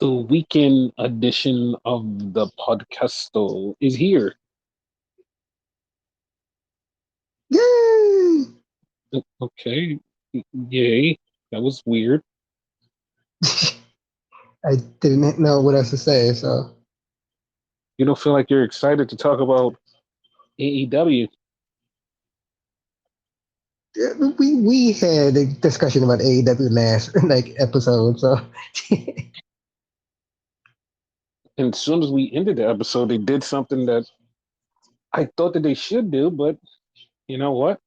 The weekend edition of the podcasto is here. Yay! Okay, yay. That was weird. I didn't know what else to say, so You don't feel like you're excited to talk about AEW? yeah, we had a discussion about AEW last episode, so And as soon as we ended the episode, they did something that I thought that they should do, but you know what?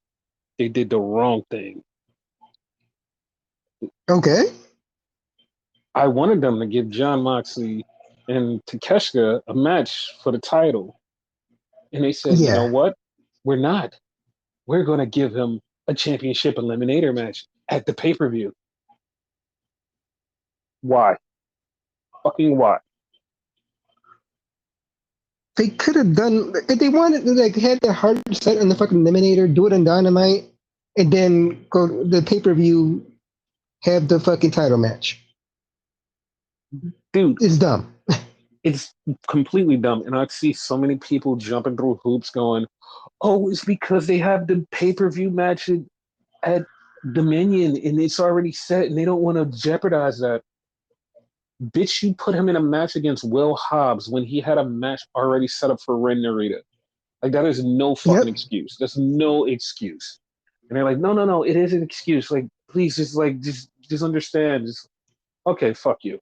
They did the wrong thing. okay. I wanted them to give John Moxley and Takeshita a match for the title. And they said, you know Yeah. what? We're not. We're going to give him a championship eliminator match at the pay per view. Why? Fucking why? They could have done if they wanted to had their heart set on the fucking eliminator, do it on Dynamite, and then go the pay-per-view, have the fucking title match. Dude, It's dumb. it's completely dumb. And I see so many people jumping through hoops going, oh, it's because they have the pay per view match at Dominion and it's already set and they don't want to jeopardize that. Bitch, you put him in a match against Will Hobbs when he had a match already set up for Ren Narita. Like, that is no fucking Yep. excuse. That's no excuse. And they're like, no, no, no, it is an excuse. Like, please, just understand. Just okay, fuck you.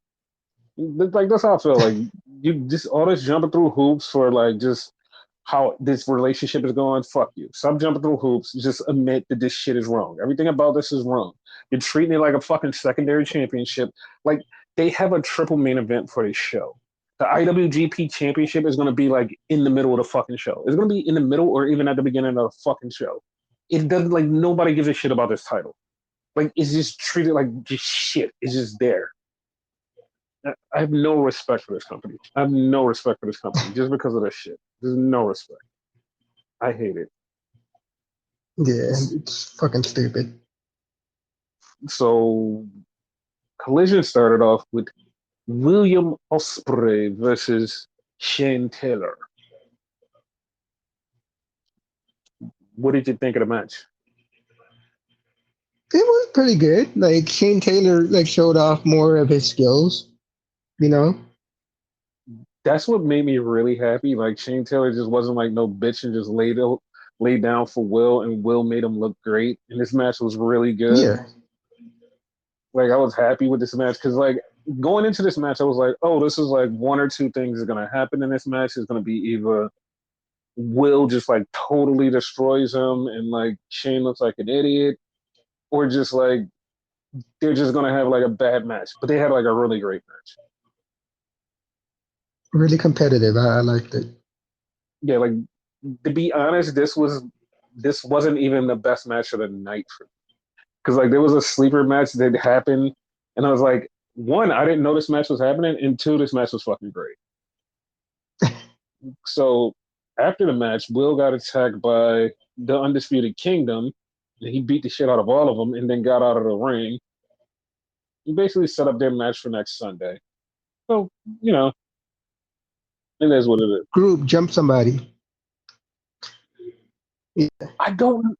Like that's how I feel. Like you just all this jumping through hoops for like just how this relationship is going. Fuck you. Stop jumping through hoops. Just admit that this shit is wrong. Everything about this is wrong. You're treating it like a fucking secondary championship. Like they have a triple main event for this show. The IWGP Championship is going to be like in the middle of the fucking show. It's going to be in the middle or even at the beginning of the fucking show. It doesn't like nobody gives a shit about this title. Like it's just treated like just shit. It's just there. I have no respect for this company. I have no respect for this company just because of this shit. There's no respect. I hate it. Yeah, it's fucking stupid. So Collision started off with William Ospreay versus Shane Taylor. What did you think of the match? It was pretty good. Like Shane Taylor showed off more of his skills, you know? That's what made me really happy. Like Shane Taylor just wasn't like no bitch and just laid down for Will, and Will made him look great. And this match was really good. Yeah. Like I was happy with this match because like going into this match, I was like, oh, this is like one or two things are gonna happen in this match. It's gonna be either Will just like totally destroys him and like Shane looks like an idiot, or just like they're just gonna have like a bad match. But they had like a really great match. Really competitive. I liked it. Yeah, like to be honest, this wasn't even the best match of the night for me. Because like there was a sleeper match that happened, and I was like, one, I didn't know this match was happening, and two, this match was fucking great. So after the match, Will got attacked by the Undisputed Kingdom. And he beat the shit out of all of them, and then got out of the ring. He basically set up their match for next Sunday. So you know, it is what it is. Group jump somebody. Yeah. I don't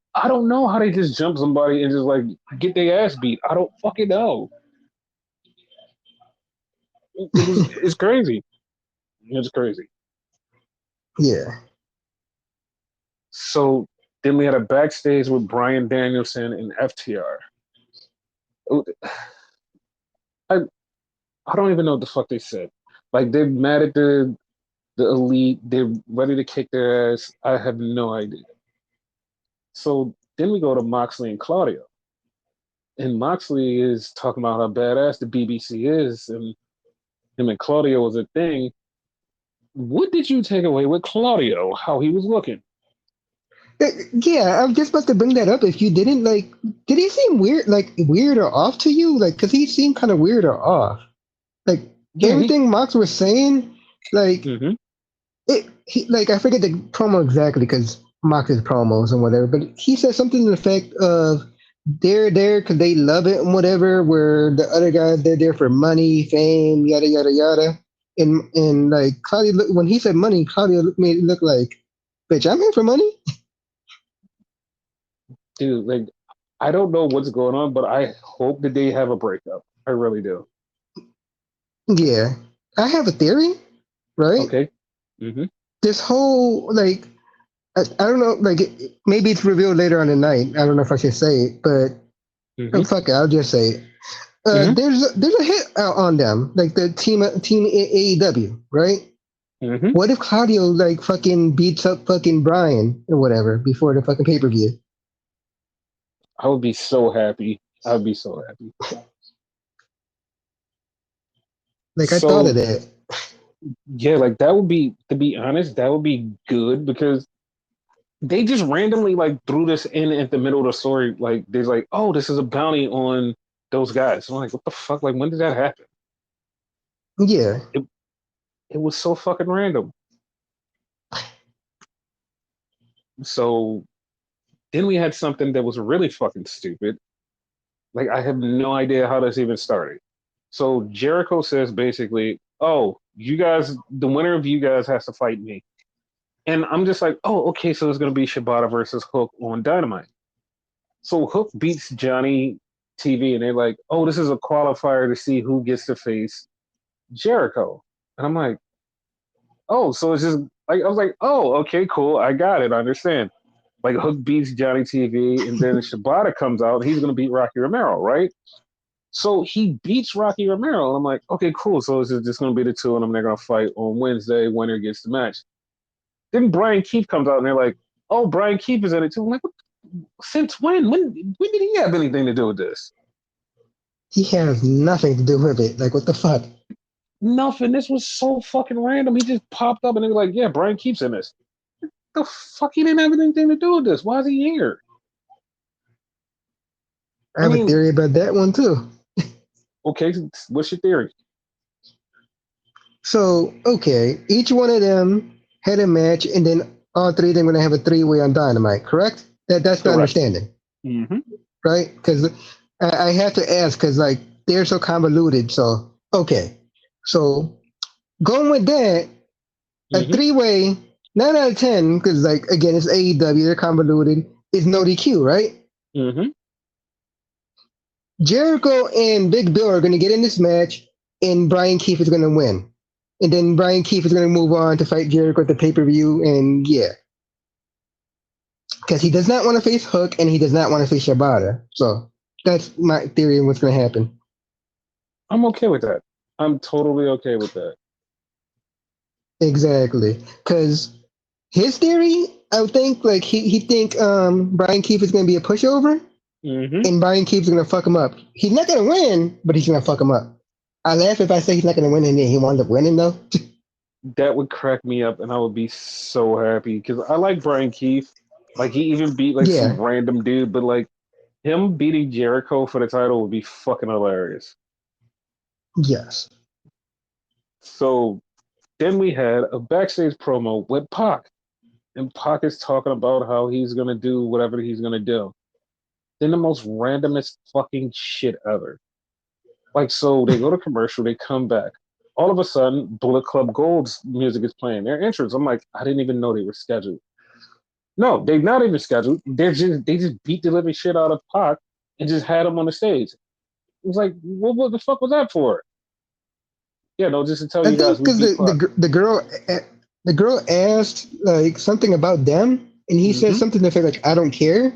know how they just jump somebody and just like get their ass beat. I don't fucking know. It's crazy. It's crazy. Yeah. So then we had a backstage with Brian Danielson and FTR. I I don't even know what the fuck they said. Like they're mad at the elite. They're ready to kick their ass. I have no idea. So then we go to Moxley and Claudio, and Moxley is talking about how badass the BBC is, and him and Claudio was a thing. What did you take away with Claudio? How he was looking? Yeah, I'm just about to bring that up. If you didn't did he seem weird, weird or off to you? Like, cause he seemed kind of weird or off. Like Yeah, he. everything Mox was saying, like Mm-hmm. I forget the promo exactly because Mox's promos and whatever, but he said something to the effect of they're there because they love it and whatever. Where the other guys, they're there for money, fame, yada yada yada. And like Claudio, when he said money, Claudio made it look like, bitch, I'm here for money. Dude, like I don't know what's going on, but I hope that they have a breakup. I really do. Yeah, I have a theory, right? Okay. Mm-hmm. This whole like, I don't know, like maybe it's revealed later on the night. I don't know if I should say it, but Mm-hmm. fuck it, I'll just say it. Mm-hmm. There's a hit out on them, like the team AEW, right? Mm-hmm. What if Claudio like fucking beats up fucking Brian or whatever before the fucking pay per view? I would be so happy. I would be so happy. Like I thought of So that. yeah, like that would be, to be honest, that would be good because they just randomly like threw this in at the middle of the story. Like they're like, oh, this is a bounty on those guys. I'm like, what the fuck? Like when did that happen? Yeah, It it was so fucking random. So then we had something that was really fucking stupid. Like I have no idea how this even started. So Jericho says basically, "Oh, you guys, the winner of you guys has to fight me." And I'm just like, "Oh, okay, so it's going to be Shibata versus Hook on Dynamite." So Hook beats Johnny TV, and they're like, "Oh, this is a qualifier to see who gets to face Jericho." And I'm like, "Oh, so it's just like I was like, oh, okay, cool, I got it, I understand." Like Hook beats Johnny TV, and then Shibata comes out, and he's going to beat Rocky Romero, right? So he beats Rocky Romero, and I'm like, okay, cool. So it's just going to be the two, and they're going to fight on Wednesday. Winner gets the match. Then Brian Keith comes out, and they're like, oh, Brian Keith is in it too. I'm like, what, since when? When did he have anything to do with this? he has nothing to do with it. Like what the fuck? Nothing. This was so fucking random. He just popped up, and they were like, yeah, Brian Keith's in this. The fuck? He didn't have anything to do with this. Why is he here? I I have a mean, theory about that one too. okay, what's your theory? So okay, each one of them had a match, and then all three of them gonna have a three-way on Dynamite. Correct? That's the Correct. understanding, Mm-hmm. right? Because I have to ask because like they're so convoluted. So okay, so going with that, a Mm-hmm. three-way, 9 out of 10, because like again, it's AEW, they're convoluted. Is no DQ, right? Mm-hmm. Jericho and Big Bill are going to get in this match, and Brian Keefe is going to win. And then Brian Keefe is going to move on to fight Jericho at the pay per view, and yeah, because he does not want to face Hook and he does not want to face Shibata. So that's my theory of what's going to happen. I'm okay with that. I'm totally okay with that. Exactly, because his theory, I would think like he think Brian Keefe is going to be a pushover, Mm-hmm. and Brian Keefe is going to fuck him up. He's not going to win, but he's going to fuck him up. I laugh if I say he's not going to win and then he winds up winning though. That would crack me up, and I would be so happy because I like Brian Keith. Like he even beat like some Yeah. random dude, but like him beating Jericho for the title would be fucking hilarious. Yes. So then we had a backstage promo with Pac, and Pac is talking about how he's gonna do whatever he's gonna do. Then the most randomest fucking shit ever. Like so, they go to commercial, they come back. All of a sudden, Bullet Club Gold's music is playing. Their entrance. I'm like, I didn't even know they were scheduled. No, they're not even scheduled. They just beat the living shit out of Pac and just had him on the stage. It was like, what the fuck was that for? Yeah, no, just to tell I you think guys we because beat Pac. the girl asked like something about them, and he said Mm-hmm. something to the effect like "I don't care."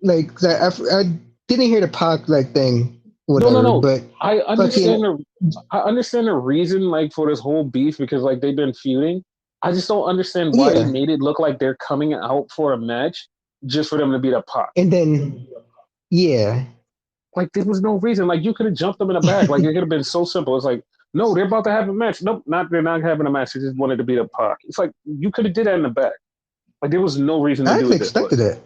Like 'cause I didn't hear the Pac like thing, No, no, whatever. no. But I understand fucking the I understand the reason like for this whole beef because like they've been feuding. I just don't understand why they yeah, made it look like they're coming out for a match just for them to beat up Pac. and then yeah, Like there was no reason. Like you could have jumped them in the back. Like it could have been so simple. It's like, no, they're about to have a match. Nope, not they're not having a match. They just wanted to beat up Pac. It's like you could have did that in the back. Like there was no reason to I do actually it this way. expected it.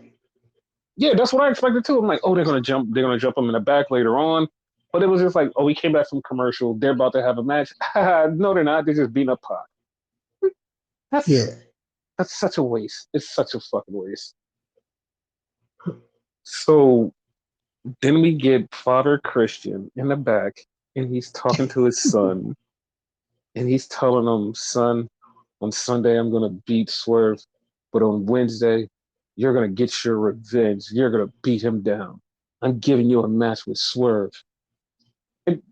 Yeah, that's what I expected too. I'm like, oh, they're gonna jump them in the back later on. But it was just like, oh, we came back from commercial. They're about to have a match. No, they're not. They're just beating up Pac. That's Yeah, that's such a waste. It's such a fucking waste. So then we get Father Christian in the back, and he's talking to his son, and he's telling him, "Son, on Sunday I'm gonna beat Swerve, but on Wednesday you're gonna get your revenge. You're gonna beat him down. I'm giving you a match with Swerve." And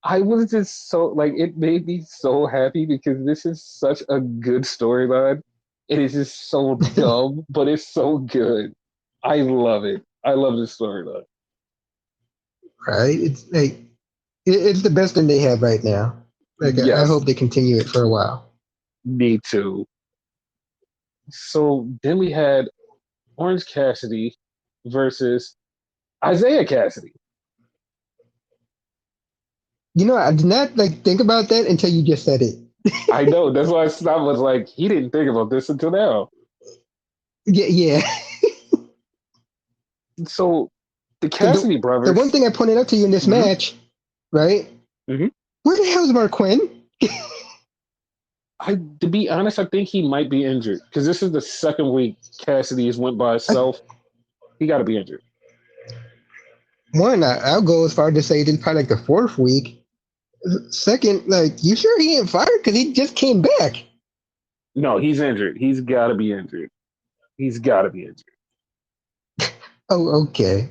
I was just so like it made me so happy because this is such a good storyline. It is just so dumb, but it's so good. I love it. I love this storyline. Right? It's like it's the best thing they have right now. Like I Yes, hope they continue it for a while. me too. So then we had Orange Cassidy versus Isaiah Cassidy. You know, I did not like think about that until you just said it. I know. That's why I was like, he didn't think about this until now. Yeah, yeah. So the So Cassidy the one brothers. thing I pointed out to you in this Hmm. match, right? Hmm. Where the hell's Mark Quinn? To be honest, I think he might be injured because this is the second week Cassidy has went by I, himself. He got to be injured. one, I'll go as far to say it's probably like the fourth week. Second, like, you sure he ain't fired? Because he just came back. No, he's injured. He's got to be injured. He's got to be injured. Oh, okay.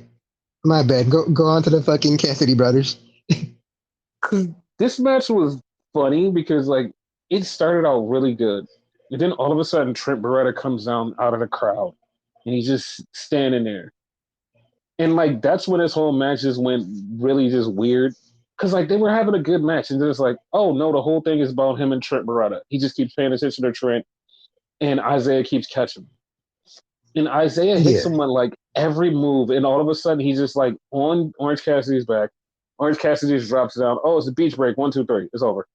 My bad. Go on to the fucking Cassidy brothers. Because this match was funny because like it started out really good, and then all of a sudden Trent Beretta comes down out of the crowd, and he's just standing there, and like that's when this whole match just went really just weird. Because like they were having a good match, and then it's like, oh no, the whole thing is about him and Trent Beretta. He just keeps paying attention to Trent, and Isaiah keeps catching him. And Isaiah hits Yeah. him with like every move, and all of a sudden he's just like on Orange Cassidy's back. Orange Cassidy just drops down. Oh, it's a beach break. 1, 2, 3. It's over.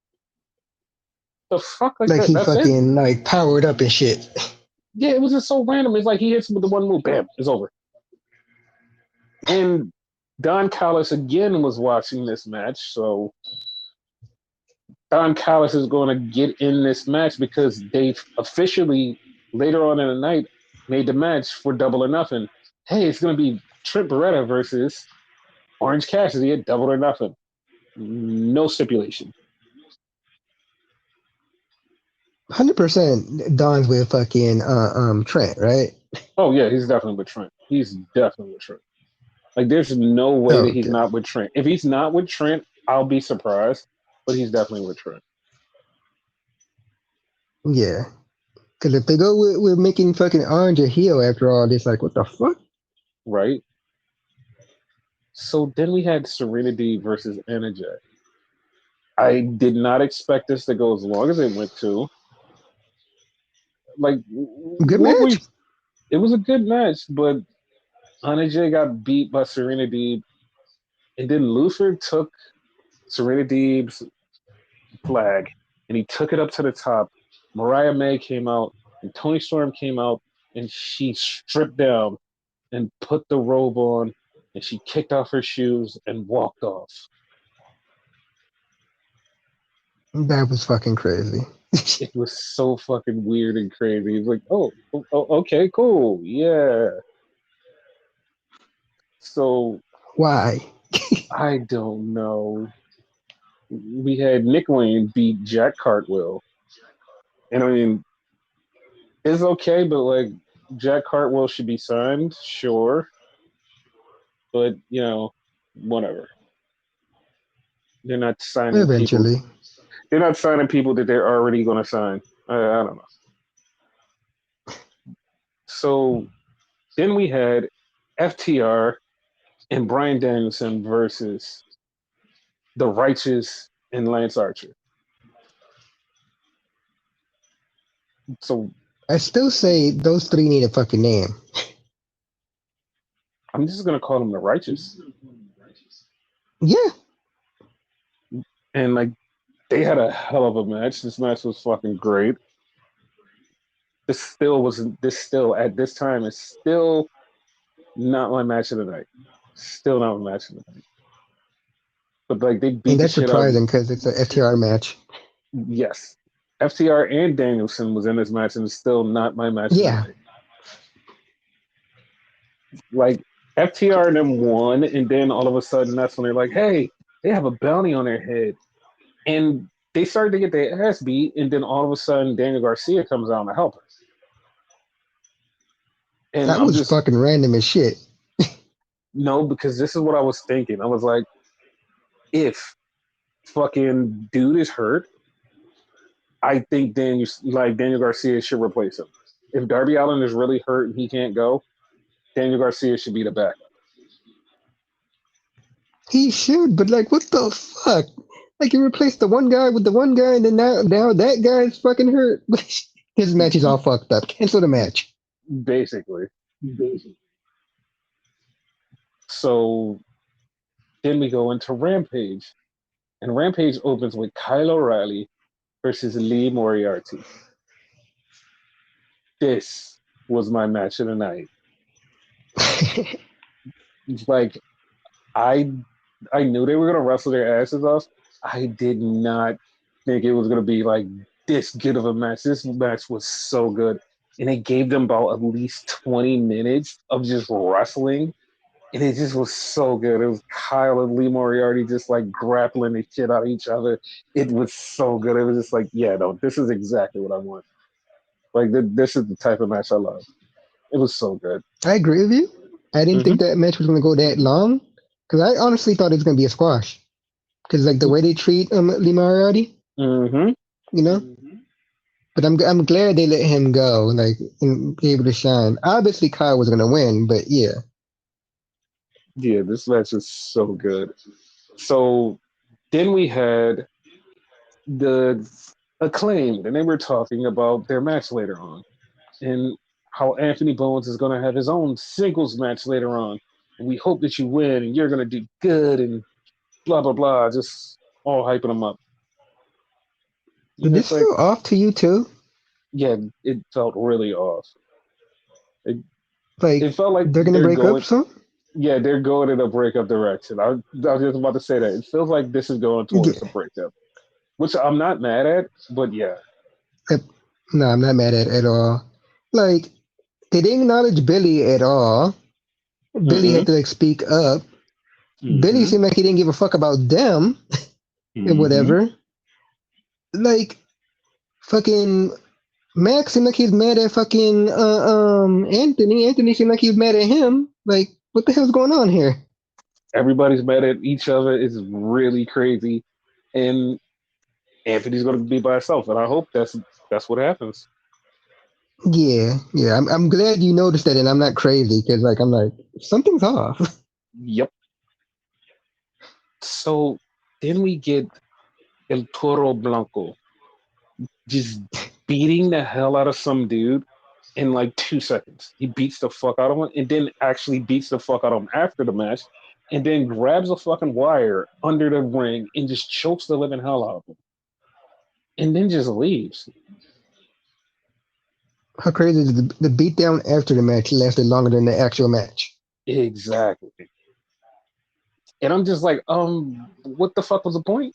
The fuck like Like that? he That's it. fucking like powered up and shit. Yeah, it was just so random. It's like he hits him with the one move, bam, it's over. And Don Callis again was watching this match, so Don Callis is going to get in this match because they officially later on in the night made the match for Double or Nothing. Hey, it's going to be Trent Beretta versus Orange Cassidy at Double or Nothing. No stipulation. 100% Don's with fucking Trent, right? Oh yeah, he's definitely with Trent. He's definitely with Trent. Like, there's no way Oh, that he's okay. not with Trent. If he's not with Trent, I'll be surprised, but he's definitely with Trent, Yeah. Because if they go with making fucking Orange a heel after all this, like, what the fuck? right? So then we had Serenity versus Anna Jay. I did not expect this to go as long as it went to. Like, Good what we? match? It was a good match, but Anna Jay got beat by Serenity, and then Luther took Serenity's flag and he took it up to the top. Mariah May came out, and Toni Storm came out, and she stripped down and put the robe on, and she kicked off her shoes and walked off. That was fucking crazy. It was so fucking weird and crazy. It's like, okay, cool, yeah. So Why? I don't know. We had Nick Wayne beat Jack Cartwheel, and I mean, it's okay, but like Jack Cartwheel should be signed, sure, but whatever. They're not signing people. Eventually. They're not signing people that they're already going to sign. I don't know. So then we had FTR and Brian Danielson versus the Righteous and Lance Archer. So I still say those three need a fucking name. I'm just gonna call them the Righteous. Yeah. And like they had a hell of a match. This match was fucking great. This still at this time is still not my match of the night. Still not my match of the night. But like they And beat the that's shit out. surprising because it's a FTR match. Yes. FTR and Danielson was in this match and it's still not my match of the Yeah. night. Like FTR and them won, and then all of a sudden that's when they're like, hey, they have a bounty on their head. And they started to get their ass beat, and then all of a sudden Daniel Garcia comes out to help her. And That I'm was just, fucking random as shit. no, because this is what I was thinking. I was like, if fucking dude is hurt, I think Daniel Garcia should replace him. If Darby Allin is really hurt and he can't go, Daniel Garcia should be the backup. He should, but like, what the fuck? Like, you replaced the one guy with the one guy, and then now that guy's fucking hurt. His match is all fucked up. Cancel the match. Basically. So then we go into Rampage. And Rampage opens with Kyle O'Reilly versus Lee Moriarty. This was my match of the night. Like, I knew they were gonna wrestle their asses off. I did not think it was gonna be like this good of a match. This match was so good, and it gave them about at least 20 minutes of just wrestling, and it just was so good. It was Kyle and Lee Moriarty just like grappling the shit out of each other. It was so good. It was just like, yeah, no, this is exactly what I want. Like, this is the type of match I love. It was so good. I agree with you. I didn't Mm-hmm. think that match was going to go that long because I honestly thought it was going to be a squash. Because like the way they treat Lee Moriarty, Mm-hmm. you know. But I'm glad they let him go, like, and be able to shine. Obviously, Kyle was going to win, but yeah. Yeah, this match is so good. So then we had the Acclaimed, and they were talking about their match later on, and how Anthony Bowens is going to have his own singles match later on. And we hope that you win, and you're going to do good, and blah blah blah, just all hyping him up. Did And this it's like, feel off to you too? yeah, it felt really off. It, Like it felt like they're gonna they're break up going, soon? yeah, they're going in a breakup direction. I was just about to say that. It feels like this is going towards Yeah. the breakup, which I'm not mad at, but yeah. No, I'm not mad at all. Like they didn't acknowledge Billy at all. Billy Mm-hmm. had to like speak up. Billy Mm-hmm. seemed like he didn't give a fuck about them and Mm-hmm. whatever. Like fucking Max seemed like he's mad at fucking Anthony. Anthony seemed like he was mad at him. Like what the hell's going on here? Everybody's mad at each other. It's really crazy, and Anthony's going to be by himself, and I hope that's what happens. Yeah. I'm glad you noticed that, and I'm not crazy because like I'm like something's off. Yep. So then we get El Toro Blanco just beating the hell out of some dude in like 2 seconds. He beats the fuck out of him, and then actually beats the fuck out of him after the match, and then grabs a fucking wire under the ring and just chokes the living hell out of him, and then just leaves. How crazy is the beatdown after the match lasted longer than the actual match? Exactly. And I'm just like, what the fuck was the point?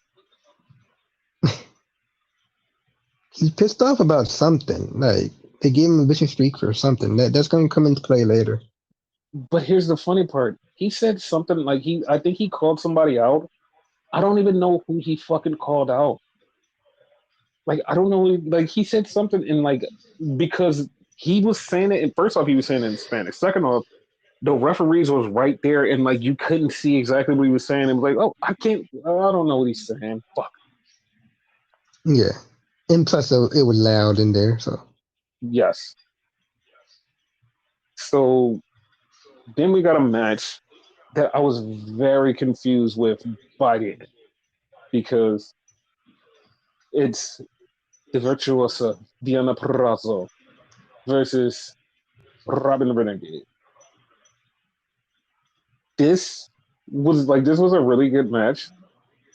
He's pissed off about something. Like they gave him a vicious streak for something. That's going to come into play later. But here's the funny part. He said something like I think he called somebody out. I don't even know who he fucking called out. Like, I don't know. Like, he said something in like, because he was saying it, and first off, he was saying it in Spanish. Second off, the referees was right there, and like, you couldn't see exactly what he was saying. It was like, oh, I don't know what he's saying. Fuck. Yeah, and plus it was loud in there. So Yes. So then we got a match that I was very confused with by the end, because it's the virtuosa Diana Perrazzo versus Robin Renegade. This was a really good match,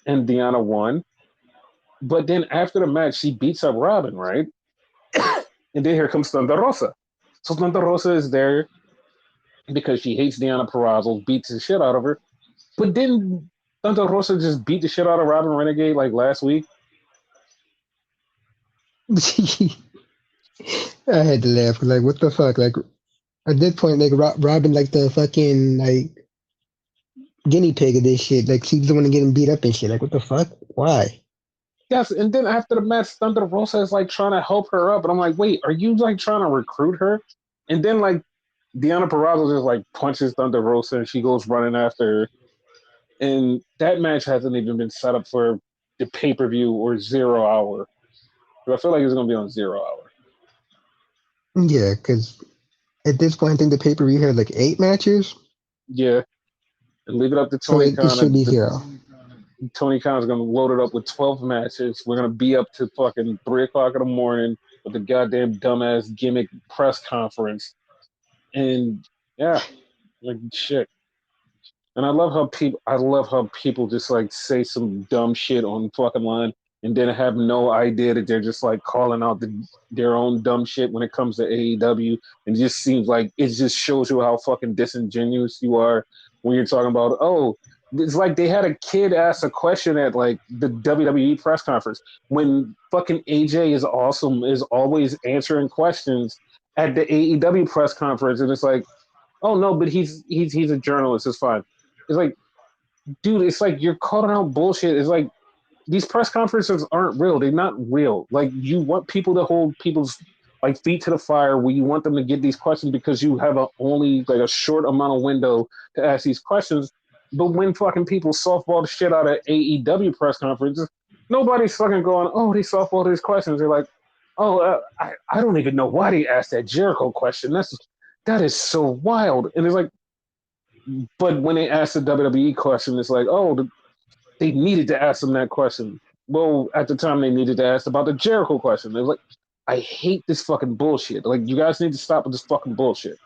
and Diana won. But then after the match, she beats up Robin, right? And then here comes Thunder Rosa. So Thunder Rosa is there because she hates Diana Perrazzo, beats the shit out of her. But then Thunder Rosa just beat the shit out of Robin Renegade like last week. I had to laugh. Like what the fuck? Like At this point, like Robin, like the fucking like guinea pig of this shit. Like she's the one getting beat up and shit. Like what the fuck? Why? Yes, and then after the match, Thunder Rosa is like trying to help her up, and I'm like, wait, are you like trying to recruit her? And then like Deonna Purrazzo just like punches Thunder Rosa, and she goes running after her. And that match hasn't even been set up for the pay per view or 0 hour. But I feel like it's gonna be on 0 hour. Yeah, because at this point, I think the pay per view had like 8 matches, Yeah, and leave it up to so Tony it should Khan. be 0. Tony Khan's gonna load it up with 12 matches. We're gonna be up to fucking 3 o'clock in the morning with the goddamn dumbass gimmick press conference. And yeah, like shit. And I love how people just like say some dumb shit on fucking line and then have no idea that they're just like calling out their own dumb shit when it comes to AEW. And it just seems like it just shows you how fucking disingenuous you are when you're talking about, oh, it's like they had a kid ask a question at like the WWE press conference when fucking AJ is always answering questions at the AEW press conference, and it's like, oh no, but he's a journalist. It's fine. It's like, dude, it's like you're calling out bullshit. It's like these press conferences aren't real. They're not real. Like you want people to hold people's like feet to the fire where you want them to get these questions because you have only like a short amount of window to ask these questions. But when fucking people softball the shit out of AEW press conferences, nobody's fucking going, oh, they softball these questions. They're like, oh, I don't even know why they asked that Jericho question. That is so wild. And it's like, but when they ask the WWE question, it's like, oh, they needed to ask them that question. Well, at the time, they needed to ask about the Jericho question. They're like, I hate this fucking bullshit. Like, you guys need to stop with this fucking bullshit.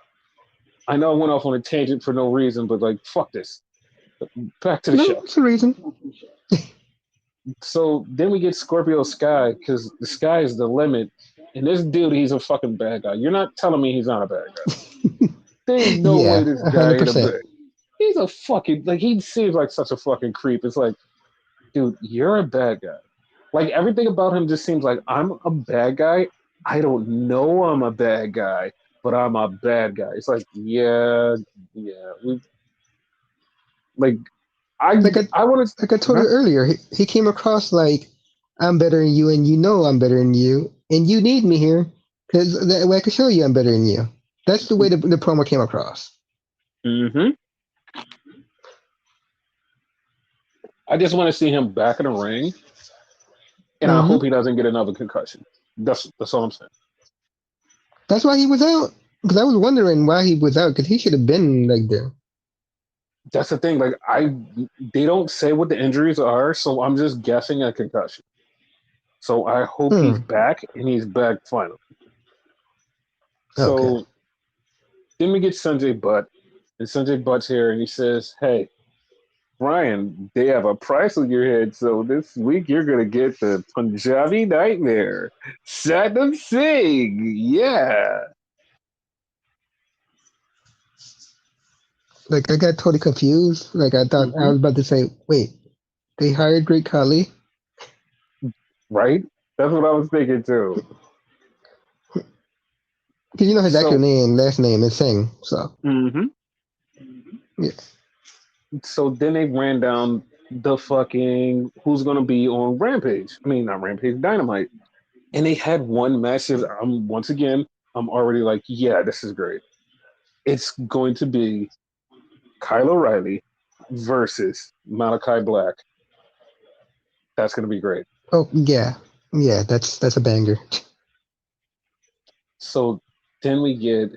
I know I went off on a tangent for no reason, but like, fuck this. Back to the No, show. it's a reason. So then we get Scorpio Sky because the sky is the limit. And this dude, he's a fucking bad guy. You're not telling me he's not a bad guy. There's no way Yeah, this guy ain't a 100%. bad. He's a fucking like he seems like such a fucking creep. It's like, dude, you're a bad guy. Like everything about him just seems like I'm a bad guy. I don't know I'm a bad guy, but I'm a bad guy. It's like, yeah. Like I Like I I want like I told to. you earlier, he came across like I'm better than you, and you know I'm better than you, and you need me here because that way I can show you I'm better than you. That's the way the promo came across. Mm-hmm. I just want to see him back in the ring, and I hmm hope he doesn't get another concussion. That's all I'm saying. That's why he was out. Because I was wondering why he was out. Because he should have been like there. That's the thing. Like they don't say what the injuries are, so I'm just guessing a concussion. So I hope he's Hmm. back and he's back finally. Okay. So then we get Sanjay Butt, and Sanjay Butt's here, and he says, "Hey, Brian, they have a price on your head, so this week you're gonna get the Punjabi Nightmare, Satnam Singh, yeah." Like I got totally confused. Like I thought I Mm-hmm. was about to say, wait, they hired Great Khali. Right? That's what I was thinking too. Because you know his actual So, name, last name is Singh. So mm-hmm. yeah. So then they ran down the fucking who's gonna be on Rampage. I mean, not Rampage, Dynamite. And they had one match that once again, I'm already like, yeah, this is great. It's going to be Kyle O'Reilly versus Malachi Black. That's going to be great. Oh yeah. Yeah, that's a banger. So then we get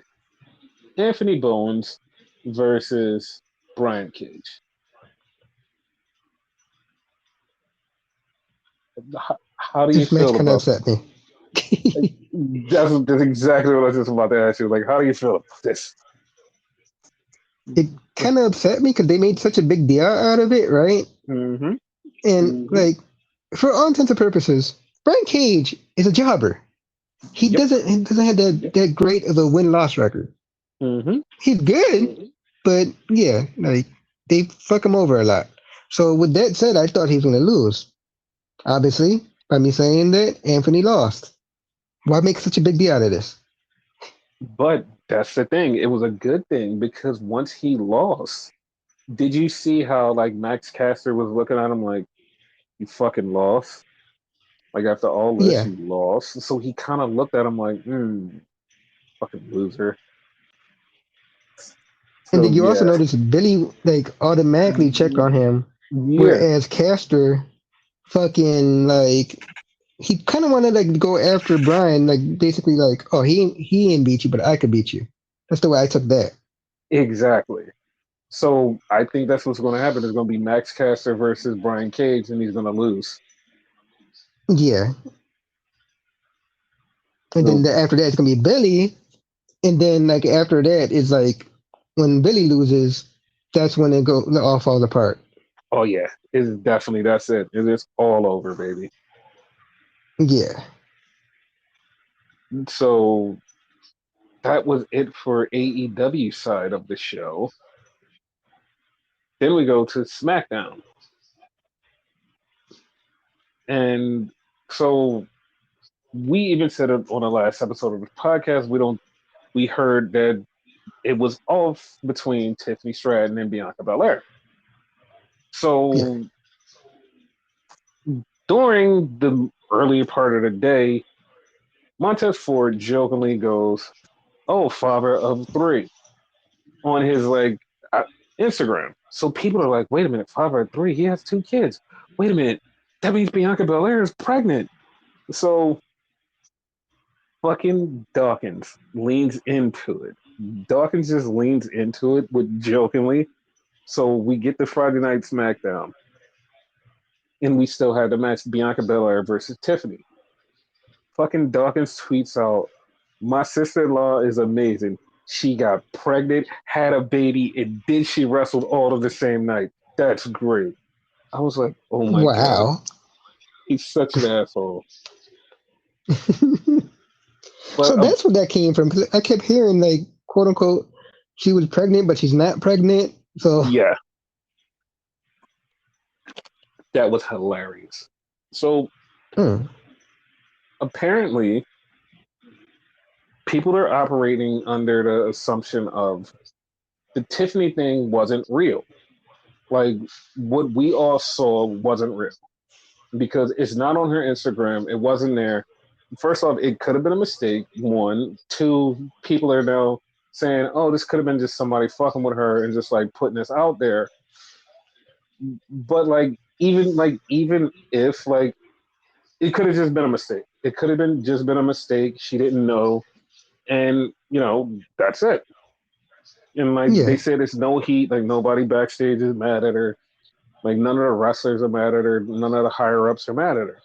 Anthony Bones versus Brian Cage. How do you This match feel kind of about upset me. that's exactly what I was just about to ask you. Like, how do you feel about this? It kind of upset me because they made such a big deal out of it, right? Mm-hmm. And like, for all intents and purposes, Brian Cage is a jobber. Yep. He doesn't have that great of a win loss record. Mm-hmm. He's good, but yeah, like they fuck him over a lot. So with that said, I thought he was gonna lose. Obviously, by me saying that Anthony lost. Why make such a big deal out of this? But That's the thing. It was a good thing because once he lost, did you see how like Max Caster was looking at him like you fucking lost? Like after all this, Yeah. you lost. So he kind of looked at him like, fucking loser. And So then you also yeah, notice Billy like automatically checked on him, yeah, whereas Caster fucking like he kind of wanted like to go after Brian, like basically like, oh he ain't beat you, but I could beat you. That's the way I took that. exactly. So I think that's what's going to happen. It's going to be Max Caster versus Brian Cage, and he's going to lose. Yeah. And then So after that it's gonna be Billy, and then like after that it's like when Billy loses, that's when it all falls apart. oh yeah, it's definitely that's it. It's all over, baby. Yeah. So that was it for AEW side of the show. Then we go to SmackDown, and so we even said it on the last episode of the podcast. We heard that it was off between Tiffany Stratton and Bianca Belair. Yeah. So during the earlier part of the day, Montez Ford jokingly goes, "Oh, father of three," on his like Instagram. So people are like, "Wait a minute, father of three? He has two kids. Wait a minute, that means Bianca Belair is pregnant." So fucking Dawkins leans into it. Dawkins just leans into it with jokingly. So we get the Friday Night SmackDown, and we still had the match Bianca Belair versus Tiffany. Fucking Dawkins tweets out, "My sister-in-law is amazing. She got pregnant, had a baby, and then she wrestled all of the same night. That's great." I was like, "Oh my god, Wow. he's such an asshole." So But that's where that came from. Because I kept hearing like quote unquote she was pregnant, but she's not pregnant. So yeah, that was hilarious. So hmm, apparently, people are operating under the assumption of the Tiffany thing wasn't real. Like what we all saw wasn't real because it's not on her Instagram. It wasn't there. First off, it could have been a mistake. One, two, people are now saying, "Oh, this could have been just somebody fucking with her and just like putting this out there." But even if like it could have just been a mistake. It could have been just been a mistake. She didn't know, and that's it. And like they yeah, said, it's no heat. Like nobody backstage is mad at her. Like none of the wrestlers are mad at her. None of the higher ups are mad at her.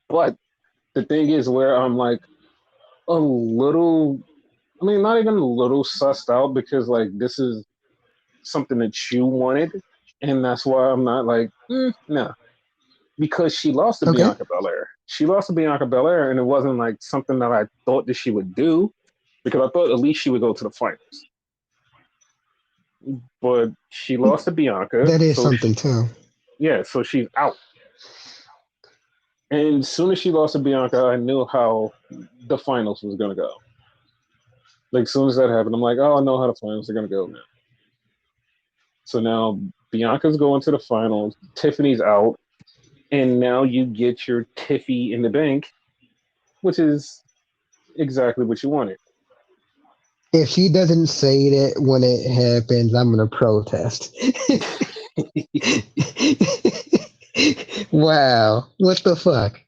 But the thing is, where I'm like a little, I mean, not even a little sussed out because like this is something that you wanted, and that's why I'm not like, no, because she lost to okay, Bianca Belair. She lost to Bianca Belair, and it wasn't like something that I thought that she would do because I thought at least she would go to the finals. But she lost to Bianca, that is so something too. yeah, so she's out. And as soon as she lost to Bianca, I knew how the finals was gonna go. Like as soon as that happened, I'm like, oh, I know how the finals are gonna go now. So now Bianca's going to the finals, Tiffany's out, and now you get your Tiffy in the bank, which is exactly what you wanted. If she doesn't say that when it happens, I'm gonna protest. Wow, what the fuck?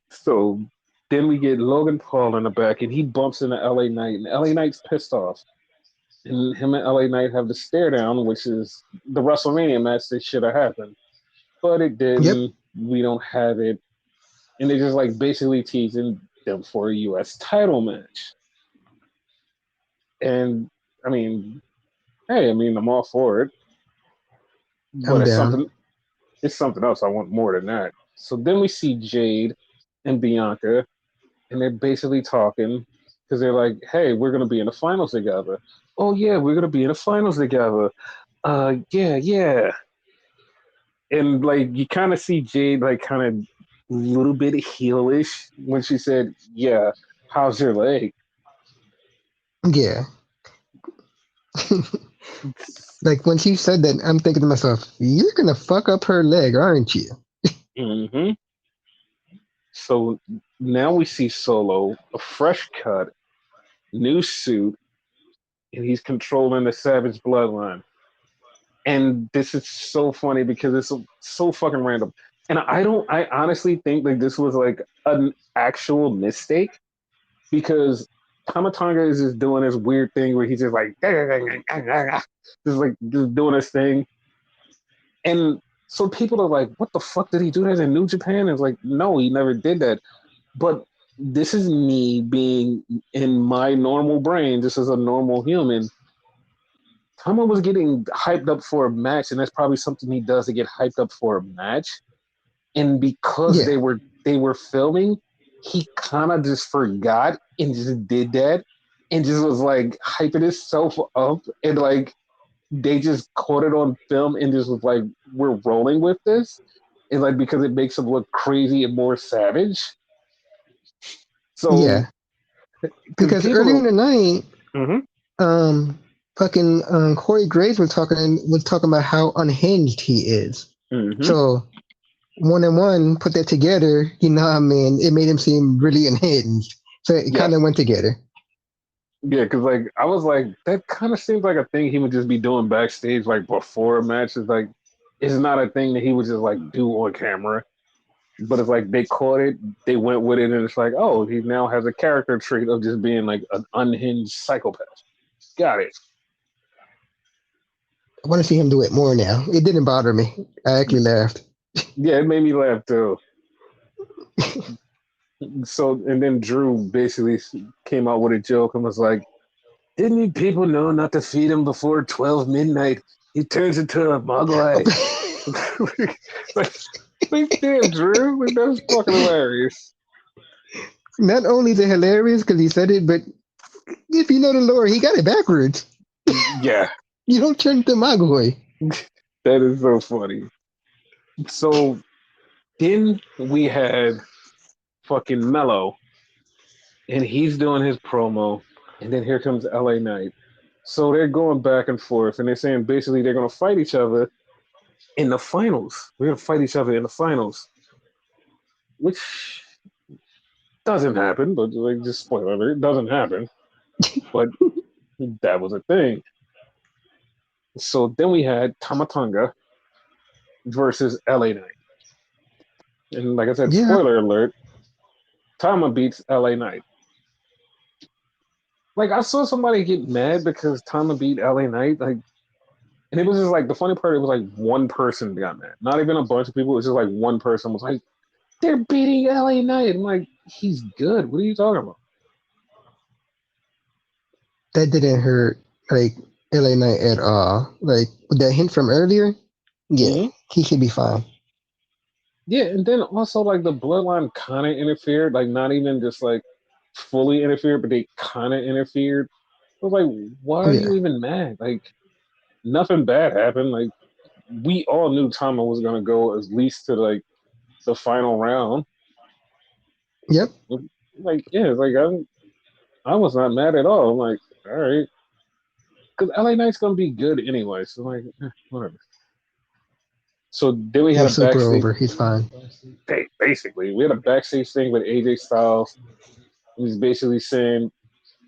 So then we get Logan Paul in the back, and he bumps into LA Knight, and LA Knight's pissed off. And him and LA Knight have the stare down, which is the WrestleMania match that should have happened. But it Yep, didn't. We don't have it. And they're just like basically teasing them for a US title match. And I mean, hey, I mean, I'm all for it, but I'm down. it's something else. I want more than that. So then we see Jade and Bianca, and they're basically talking because they're like, "Hey, we're gonna be in the finals together." "Oh yeah, we're gonna be in the finals together." Yeah, yeah. And like you kind of see Jade like kind of a little bit heelish when she said, "Yeah." how's your leg? Yeah. Like when she said that, I'm thinking to myself, "You're gonna fuck up her leg, aren't you?" Hmm. So now we see Solo, a fresh cut, new suit, and he's controlling the Savage bloodline. And this is so funny because it's so fucking random. And I honestly think like this was like an actual mistake because Tamatanga is just doing this weird thing where he's just like just doing this thing. And so people are like, what the fuck did he do that in New Japan? And it's like, no, he never did that. But this is me being in my normal brain, just as a normal human. Tama was getting hyped up for a match, and that's probably something he does to get hyped up for a match. And because Yeah, they were filming, he kind of just forgot and just did that, and just was like hyping himself up, and like they just caught it on film and just was like, we're rolling with this, and like because it makes him look crazy and more savage. So yeah. because Because earlier people in the night, are, mm-hmm, um, fucking Corey Graves was talking about how unhinged he is. mm-hmm, So one and one, put that together, you know, I mean, it made him seem really unhinged. So it kind yes. of went together. Yeah, because like I was like, that kind of seems like a thing he would just be doing backstage, like before matches. Like, it's not a thing that he would just like do on camera. But it's like they caught it, they went with it, and it's like, oh, he now has a character trait of just being like an unhinged psychopath. Got it. I want to see him do it more now. It didn't bother me. I actually laughed. Yeah, it made me laugh too. So, and then Drew basically came out with a joke and was like, "Didn't people know not to feed him before 12 midnight? He turns into a mogwai." like, like, damn, Drew, like, that's fucking hilarious. Not only is it hilarious because he said it, but if you know the lore, he got it backwards. Yeah, You don't turn to Magoy. that is so funny. So then we had fucking Mello, and he's doing his promo, and then here comes LA Knight. So they're going back and forth, and they're saying basically they're going to fight each other in the finals. We're going to fight each other in the finals, which doesn't happen, but like just spoiler alert, it doesn't happen. But that was a thing. So then we had Tamatanga versus LA Knight. And like I said, Yeah, spoiler alert, Tama beats LA Knight. Like I saw somebody get mad because Tama beat LA Knight. Like, and it was just like the funny part, it was like one person got mad. Not even a bunch of people, it was just like one person was like, they're beating LA Knight. I'm like, he's good. What are you talking about? that didn't hurt like LA Knight at all. Like with that hint from earlier, yeah, Mm-hmm. he should be fine. Yeah, and then also like the bloodline kind of interfered, like not even just like fully interfered, but they kind of interfered. I was like, why Oh are you yeah, even mad? Like nothing bad happened. Like we all knew Tama was gonna go at least to like the final round. yep. Like yeah, like I was not mad at all. I'm like, all right, because LA Knight's gonna be good anyway. So like, whatever. So then we had You're a super backstage. over. He's fine. Basically, we had a backstage thing with AJ Styles. He's basically saying,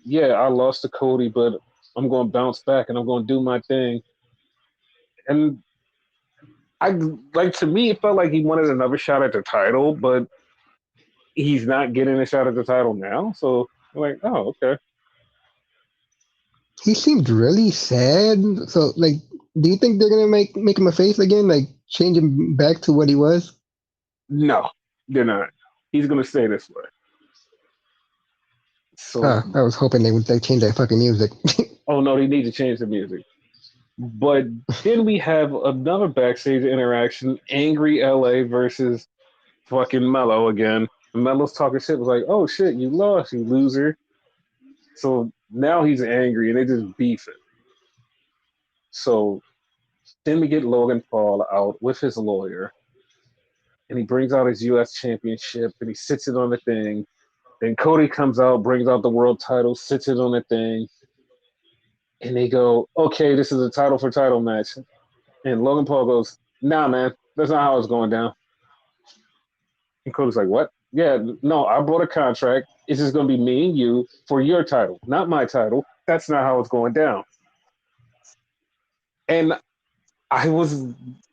"Yeah, I lost to Cody, but I'm going to bounce back and I'm going to do my thing." And I like to me, it felt like he wanted another shot at the title, but he's not getting a shot at the title now. So I'm like, oh, okay. He seemed really sad. So like, do you think they're gonna make him a face again? Like change him back to what he was? No, they're not. He's going to stay this way. So, I was hoping they would like change that fucking music. oh no, they need to change the music. But then we have another backstage interaction: Angry LA versus fucking Mello again. Mello's talking shit was like, "Oh shit, you lost, you loser." So now he's angry and they just beef it. So then we get Logan Paul out with his lawyer, and he brings out his U.S. championship and he sits it on the thing. Then Cody comes out, brings out the world title, sits it on the thing, and they go, "Okay, this is a title for title match." And Logan Paul goes, "Nah, man, that's not how it's going down." And Cody's like, "What? Yeah, no, I bought a contract. It's just going to be me and you for your title, not my title. That's not how it's going down." And I was,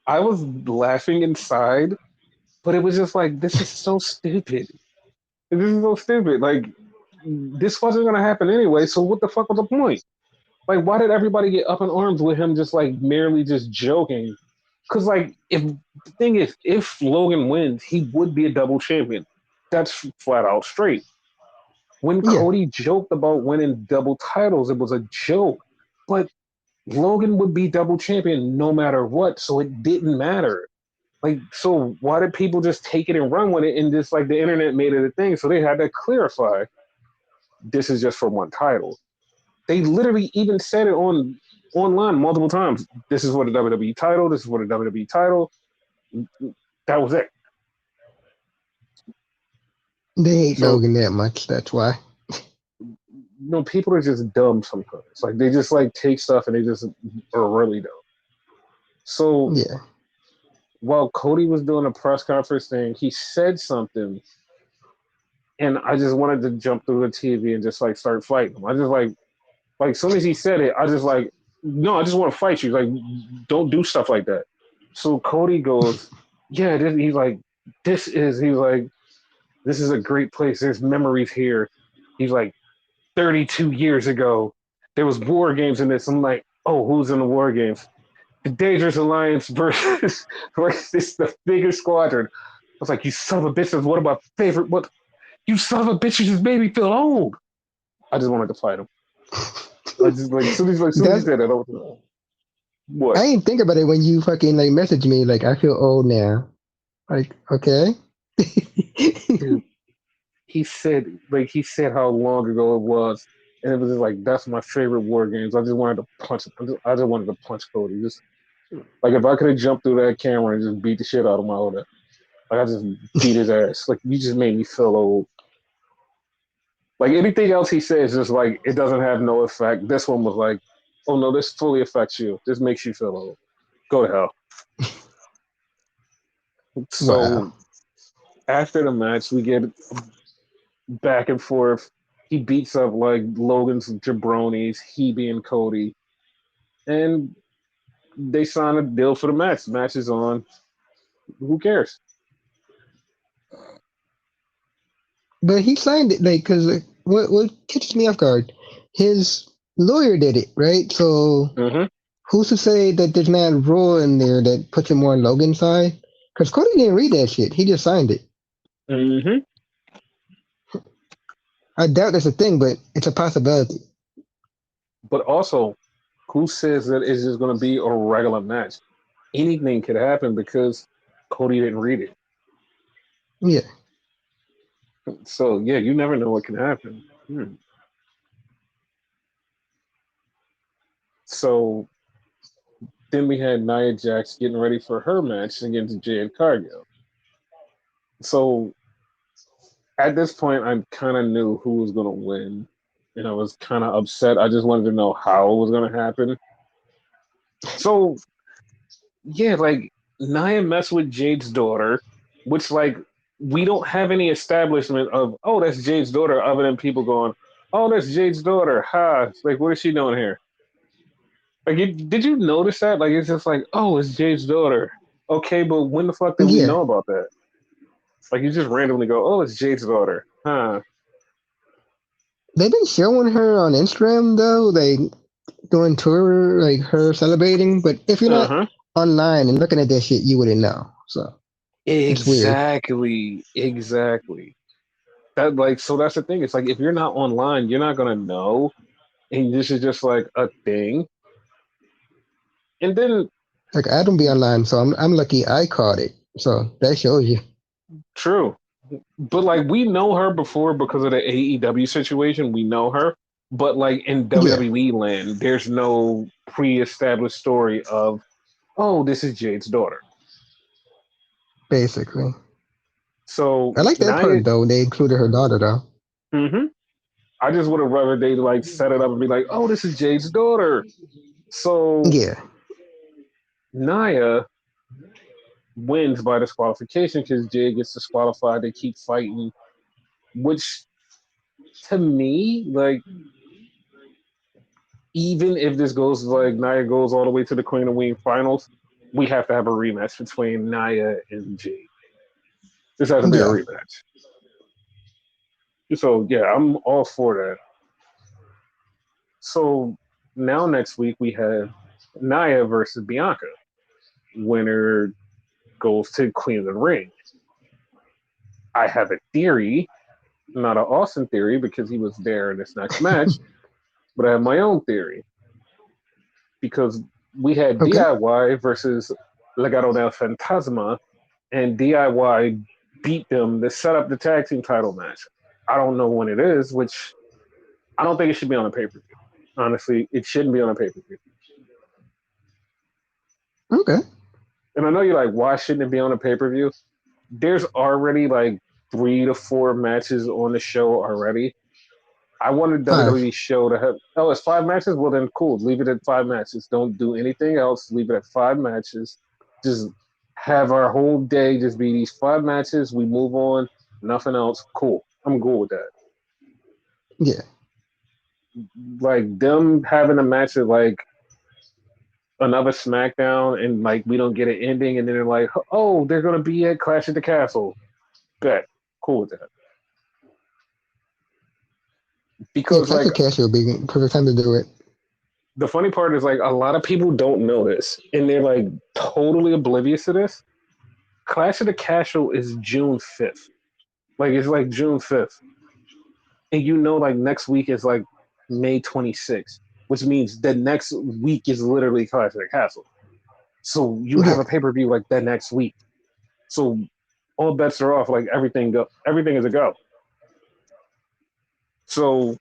I was laughing inside, but it was just like, this is so stupid. This is so stupid. Like, this wasn't going to happen anyway. So what the fuck was the point? Like, why did everybody get up in arms with him just like merely just joking? Because like, if the thing is, if Logan wins, he would be a double champion. That's flat out straight. When Yeah. Cody joked about winning double titles, it was a joke. But Logan would be double champion no matter what, so it didn't matter. Like, so why did people just take it and run with it? And just like the internet made it a thing, so they had to clarify this is just for one title. They literally even said it online multiple times. This is for the WWE title. This is for the WWE title. That was it. They hate So Logan that much. That's why. people are just dumb sometimes. Like they just like take stuff and they just are really dumb. So Yeah. while Cody was doing a press conference thing, he said something, and I just wanted to jump through the TV and just like start fighting him. I just like as soon as he said it, I just like, no, I just want to fight you. Like, don't do stuff like that. So Cody goes, yeah, he's like, he's like, this is a great place. There's memories here. He's like, 32 years ago, there was war games in this. I'm like, oh, who's in the war games? The Dangerous Alliance versus the Bigger Squadron. I was like, you son of a bitches, what about favorite? What? You son of a bitch, you just made me feel old. I just wanted to fight him. I just like, soon as he That's said that, I was like, I what? didn't think about it when you fucking like messaged me like I feel old now. Like, okay. Dude, he said how long ago it was, and it was just like that's my favorite war games. I just wanted to punch him. I just wanted to punch Cody. Just like if I could have jumped through that camera and just beat the shit out of my older, like I just beat his ass. Like you just made me feel old. Like anything else he says, just like it doesn't have no effect. This one was like, oh no, this fully affects you. This makes you feel old. Go to hell. Wow. So after the match, we get back and forth. He beats up like Logan's jabronis, he being Cody, and they sign a deal for the match. The match is on. Who cares? But he signed it like because what catches me off guard, his lawyer did it, right? So Mm-hmm. who's to say that there's not a rule in there that puts him more on Logan's side? Because Cody didn't read that shit. He just signed it. Mm-hmm. I doubt that's a thing, but it's a possibility. But also, who says that it's just going to be a regular match? Anything could happen because Cody didn't read it. Yeah. So yeah, you never know what can happen. So then we had Nia Jax getting ready for her match against Jade Cargill. So at this point, I kind of knew who was going to win, and I was kind of upset. I just wanted to know how it was going to happen. So yeah, like Nia messed with Jade's daughter, which like we don't have any establishment of oh that's Jade's daughter other than people going oh that's Jade's daughter. Ha! It's like what is she doing here? Like did you notice that? Like it's just like oh it's Jade's daughter. Okay, but when the fuck did we Yeah. know about that? Like you just randomly go oh it's Jade's daughter. Huh? They've been showing her on Instagram though, like doing tour, like her celebrating. But if you're Uh not huh. online and looking at that shit, you wouldn't know. So it's weird. Exactly. Exactly. That like so that's the thing. It's like if you're not online, you're not gonna know, and this is just like a thing. And then Like I don't be online, so I'm lucky I caught it. So that shows you. true, but like we know her before because of the AEW situation. We know her, but like in Yeah, WWE land, there's no pre-established story of oh this is Jade's daughter. basically. So I like that Nia, part though. They included her daughter though. hmm I just would have rather they like set it up and be like, "Oh, this is Jade's daughter." So Yeah, Nia wins by disqualification because Jade gets disqualified. They keep fighting, which to me, like, even if this goes like Nia goes all the way to the Queen of Wing finals, we have to have a rematch between Nia and Jade. This has to be a yeah. rematch. So yeah, I'm all for that. So now next week we have Nia versus Bianca. Winner goes to Queen of the Ring. I have a theory, not an Austin theory because he was there in this next match, but I have my own theory because we had Okay. DIY versus Legado del Fantasma, and DIY beat them to set up the tag team title match. I don't know when it is, which I don't think it should be on a pay per view. Honestly, it shouldn't be on a pay per view. Okay. And I know you're like, why shouldn't it be on a pay per view? There's already like 3 to 4 matches on the show already. I wanted Five. WWE show to have, oh, it's 5 matches? Well, then cool. Leave it at 5 matches. Don't do anything else. Leave it at 5 matches. Just have our whole day just be these 5 matches. We move on. Nothing else. Cool. I'm cool with that. Yeah. Like them having a match at like another SmackDown and like we don't get an ending and then they're like, oh, they're gonna be at Clash at the Castle. Bet. Cool with that. Yeah, Because Clash like of Castle would be perfect time to do it. the funny part is like a lot of people don't know this and they're like totally oblivious to this. Clash of the Castle is June 5th. Like it's like June 5th. And you know like next week is like May 26th, which means the next week is literally Clash of the Castle. So you have Yeah. a pay-per-view like that next week. So all bets are off, like everything is a go. So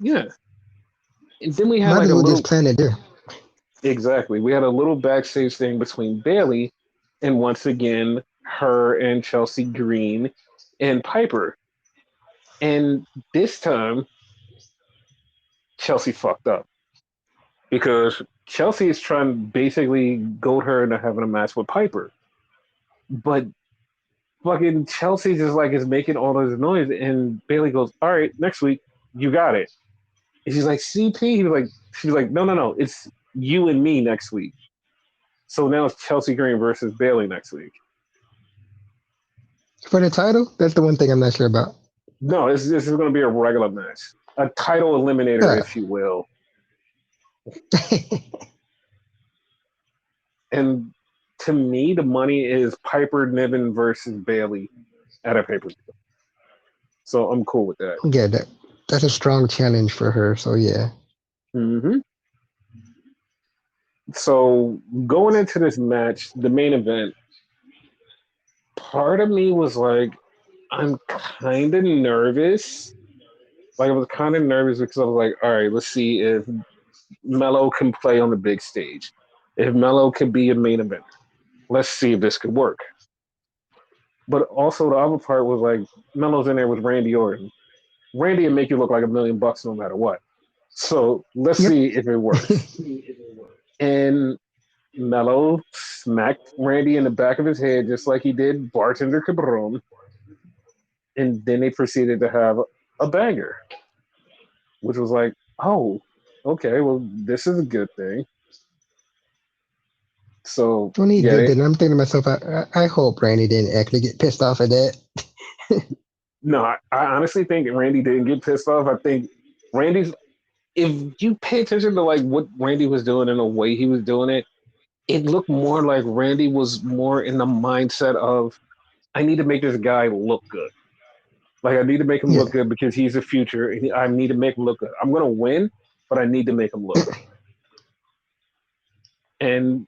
yeah. And then we had Might like as a well just little plan it there. exactly. We had a little backstage thing between Bailey and once again her and Chelsea Green and Piper. And this time Chelsea fucked up because Chelsea is trying to basically goad her into having a match with Piper. But fucking Chelsea just like is making all this noise and Bailey goes, all right, next week, you got it. And she's like, CP? She's like, no, no, no. It's you and me next week. So now it's Chelsea Green versus Bailey next week. For the title, that's the one thing I'm not sure about. No, this is going to be a regular match, a title eliminator, Uh, if you will. And to me, the money is Piper Niven versus Bailey at a pay per view. So I'm cool with that. yeah, that's a strong challenge for her. So yeah. hmm So going into this match, the main event, part of me was like, I'm kind of nervous. Like I was kind of nervous because I was like, all right, let's see if Mello can play on the big stage. If Mello could be a main event, let's see if this could work. But also the other part was like Mello's in there with Randy Orton. Randy will make you look like $1 million no matter what. So let's Yep. see if it works. And Mello smacked Randy in the back of his head just like he did Bartender Cabron. And then they proceeded to have a banger, which was like, oh, okay, well, this is a good thing. So When he yeah, did that, I'm thinking to myself, I hope Randy didn't actually get pissed off at that. no, I honestly think Randy didn't get pissed off. I think Randy's. If you pay attention to like what Randy was doing and the way he was doing it, it looked more like Randy was more in the mindset of I need to make this guy look good. Like I need to make him Yeah. look good because he's the future. And I need to make him look good. I'm gonna win, but I need to make him look good. And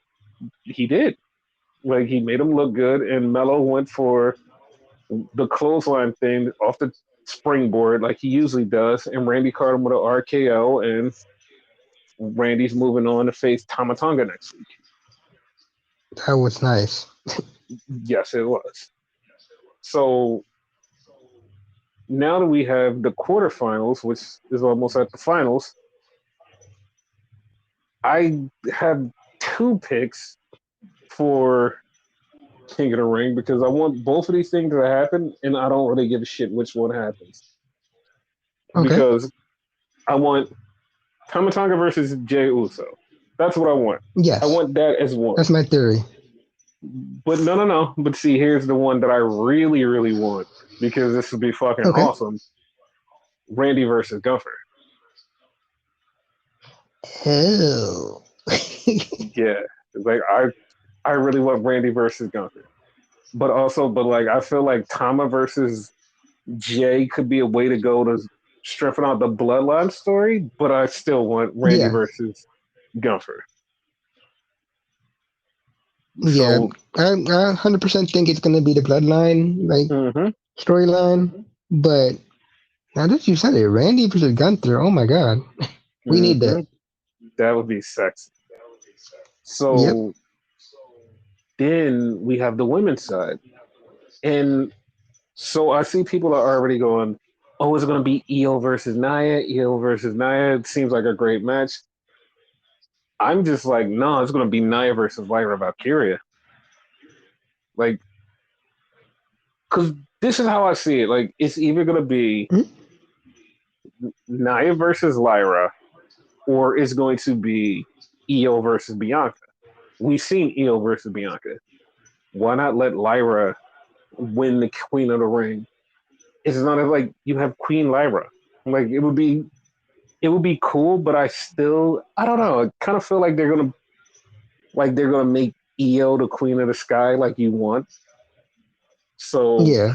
he did. Like he made him look good, and Mello went for the clothesline thing off the springboard like he usually does, and Randy caught him with an RKO, and Randy's moving on to face Tamatonga next week. That was nice. Yes, it was. So now that we have the quarterfinals, which is almost at the finals, I have two picks for King of the Ring because I want both of these things to happen, and I don't really give a shit which one happens Okay. because I want Tama Tonga versus Jey Uso. That's what I want. I Yes. want that as one. That's my theory. But no. But see, here's the one that I really, really want because this would be fucking Okay. awesome. Randy versus Gunther. Oh. Yeah, like I really want Randy versus Gunther. But also, but like I feel like Tama versus Jay could be a way to go to strengthen out the bloodline story. But I still want Randy Yeah. versus Gunther. Yeah. So, I 100% think it's gonna be the bloodline like mm-hmm, storyline, but now that you said it, Randy versus Gunther. Oh my god, we need mm-hmm, that. that would be sexy. Yep. So then we have the women's side, and so I see people are already going, "Oh, it's going to be Io versus Nia. Io versus Nia. It seems like a great match." I'm just like, no, it's going to be Nia versus Lyra Valkyria. Like, because this is how I see it. Like, it's either going to be Hmm? Nia versus Lyra, or it's going to be Io versus Bianca. We've seen Io versus Bianca. Why not let Lyra win the Queen of the Ring? It's not like you have Queen Lyra. Like it would be cool, but I don't know. I kind of feel like they're gonna make Io the Queen of the Sky like you want. So Yeah.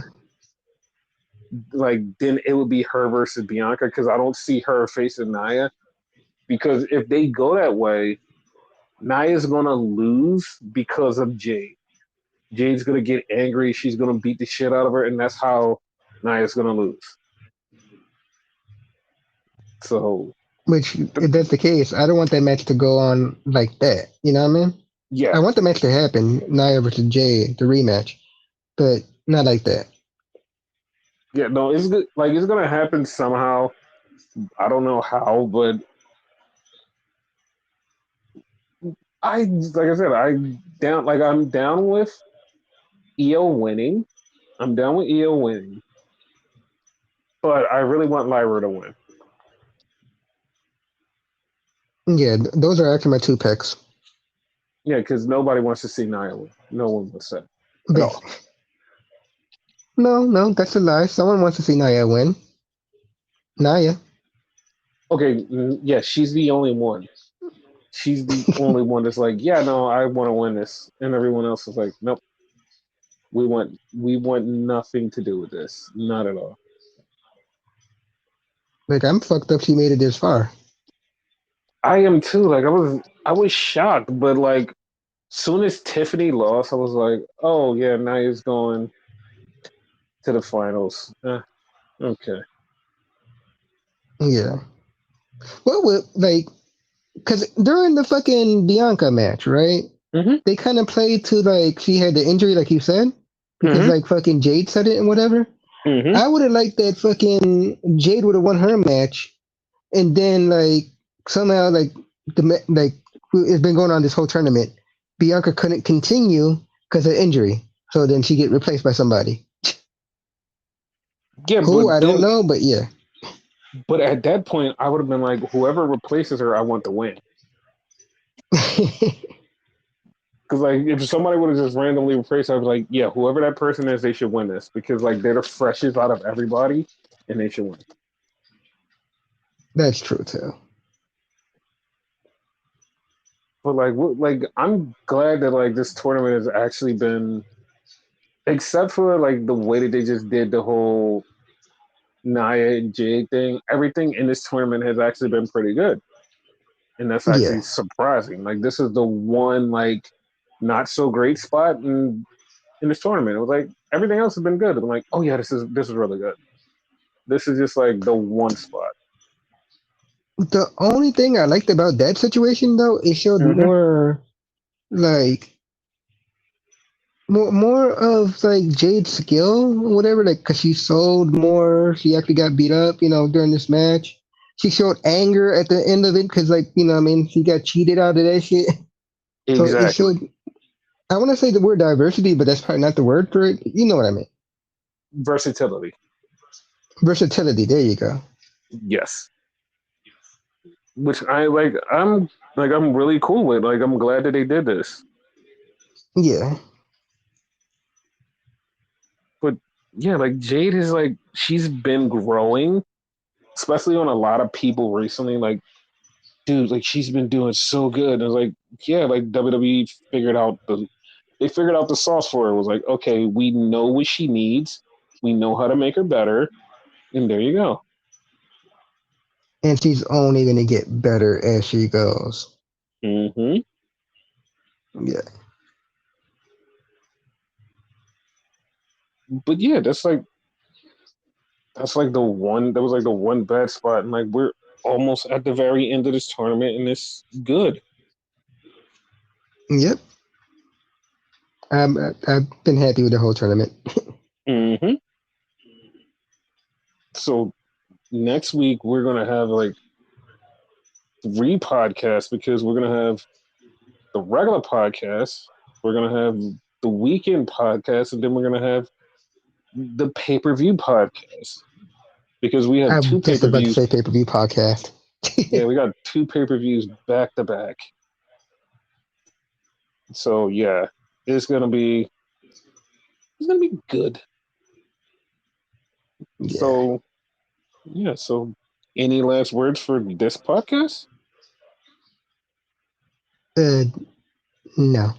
like then it would be her versus Bianca because I don't see her facing Nia. Because if they go that way, Nia's gonna lose because of Jade. Jade's gonna get angry. She's gonna beat the shit out of her, and that's how Nia's gonna lose. So Which, if that's the case, I don't want that match to go on like that. You know what I mean? yeah, I want the match to happen, Nia versus Jay, the rematch, but not like that. yeah, no, it's good. Like it's gonna happen somehow. I don't know how, but like I said, I'm down with Io winning. I'm down with Io winning, but I really want Lyra to win. Yeah, those are actually my two picks. Yeah, because nobody wants to see Nia win. No one wants that at all. Basically. No, that's a lie. Someone wants to see Nia win. Nia. Okay, yeah, she's the only one. She's the only one that's like, yeah, no, I want to win this, and everyone else is like, nope, we want nothing to do with this, not at all. Like, I'm fucked up she made it this far. I am too. Like I was shocked, but like soon as Tiffany lost, I was like, oh yeah, Nia's going to the finals. Okay. Yeah. What would, like, because during the fucking Bianca match, right? Mm-hmm. They kind of played to, like, she had the injury, like you said, because, Mm-hmm. like, fucking Jade said it and whatever. Mm-hmm. I would have liked that fucking Jade would have won her match, and then, like, somehow, like, like, it's been going on this whole tournament. Bianca couldn't continue because of injury. So then she get replaced by somebody. Yeah, Who? I don't know, but yeah. but at that point, I would have been like, whoever replaces her, I want to win. Because like, if somebody would have just randomly replaced her, I'd be like, yeah, whoever that person is, they should win this because like they're the freshest out of everybody, and they should win. That's true too. But like I'm glad that like this tournament has actually been, except for like the way that they just did the whole Nia and Jade thing. Everything in this tournament has actually been pretty good, and that's Yeah, actually surprising. Like this is the one like not so great spot in this tournament. It was like everything else has been good. I'm like, oh yeah, this is really good. This is just like the one spot. the only thing I liked about that situation though, it showed Mm-hmm. more like more of like Jade's skill, or whatever. Like, cause she sold more. She actually got beat up, during this match. She showed anger at the end of it, cause like, I mean, she got cheated out of that shit. So it Exactly. showed. I want to say the word diversity, but that's probably not the word for it. You know what I mean? Versatility. Versatility. There you go. Yes. Which I like. I'm really cool with. Like, I'm glad that they did this. Yeah. But yeah, like Jade is like she's been growing, especially on a lot of people recently. Like, dude, like she's been doing so good. And it's like, yeah, like WWE figured out the sauce for her. It was like, okay, we know what she needs, we know how to make her better, and there you go. And she's only gonna get better as she goes. Hmm. Yeah. But yeah, that's like the one that was like the one bad spot, and like we're almost at the very end of this tournament, and it's good. Yep. I've been happy with the whole tournament. Hmm. So next week we're gonna have like 3 podcasts because we're gonna have the regular podcast, we're gonna have the weekend podcast, and then we're gonna have the pay-per-view podcast because we have I'm two just about to pay-per-views. say pay per view podcast. Yeah, we got 2 pay-per-views back to back. So yeah, it's gonna be it's gonna be good. Yeah. So yeah, so any last words for this podcast? Uh, no.